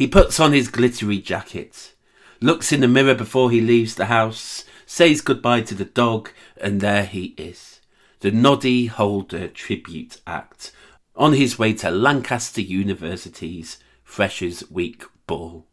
He puts on his glittery jacket, looks in the mirror before he leaves the house, says goodbye to the dog, and there he is, the Noddy Holder tribute act, on his way to Lancaster University's Freshers' Week ball.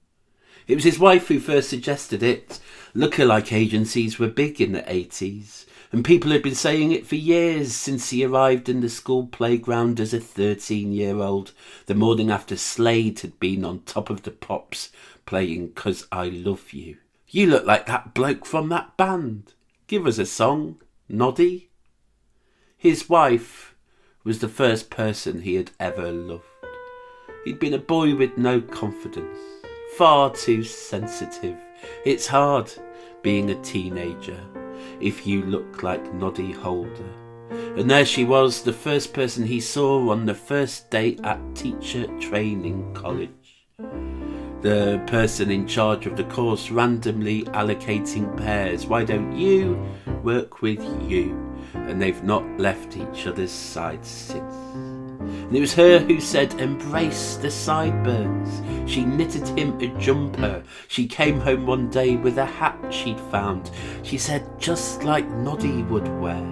It was his wife who first suggested it. Lookalike agencies were big in the 80s, and people had been saying it for years since he arrived in the school playground as a 13-year-old, the morning after Slade had been on Top of the Pops playing 'Cause I Love You. You look like that bloke from that band. Give us a song, Noddy. His wife was the first person he had ever loved. He'd been a boy with no confidence, far too sensitive. It's hard being a teenager if you look like Noddy Holder. And there she was, the first person he saw on the first day at teacher training college. The person in charge of the course randomly allocating pairs. Why don't you work with you? And they've not left each other's sides since. And it was her who said, embrace the sideburns. She knitted him a jumper. She came home one day with a hat she'd found. She said, just like Noddy would wear.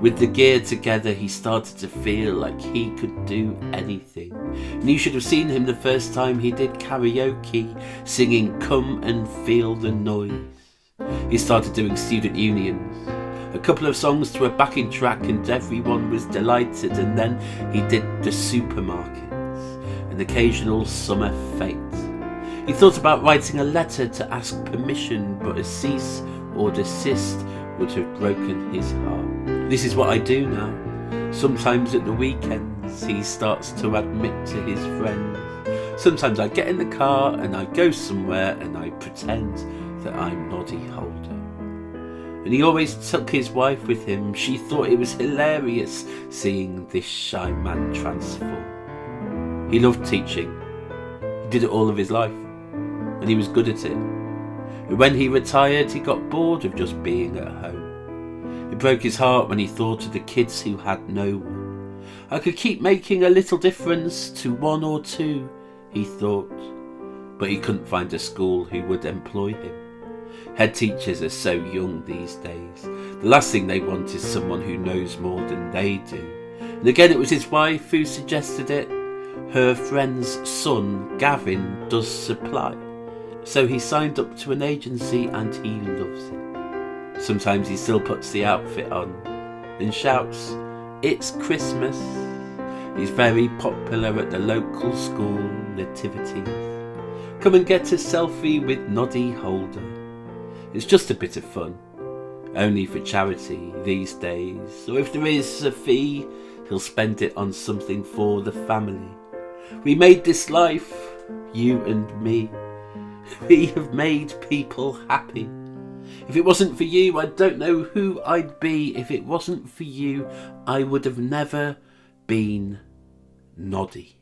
With the gear together, he started to feel like he could do anything. And you should have seen him the first time he did karaoke, singing Come and Feel the Noise. He started doing student unions. A couple of songs to a backing track and everyone was delighted, and then he did the supermarkets, an occasional summer fete. He thought about writing a letter to ask permission, but a cease or desist would have broken his heart. This is what I do now. Sometimes at the weekends he starts to admit to his friends. Sometimes I get in the car and I go somewhere and I pretend that I'm Noddy Holder. And he always took his wife with him. She thought it was hilarious seeing this shy man transform. He loved teaching. He did it all of his life, and he was good at it. And when he retired, he got bored of just being at home. It broke his heart when he thought of the kids who had no one. I could keep making a little difference to one or two, he thought, but he couldn't find a school who would employ him. Head teachers are so young these days. The last thing they want is someone who knows more than they do. And again, it was his wife who suggested it. Her friend's son, Gavin, does supply. So he signed up to an agency and he loves it. Sometimes he still puts the outfit on and shouts, "It's Christmas." He's very popular at the local school nativities. Come and get a selfie with Noddy Holder. It's just a bit of fun, only for charity these days, or if there is a fee, he'll spend it on something for the family. We made this life, you and me. We have made people happy. If it wasn't for you, I don't know who I'd be. If it wasn't for you, I would have never been Noddy.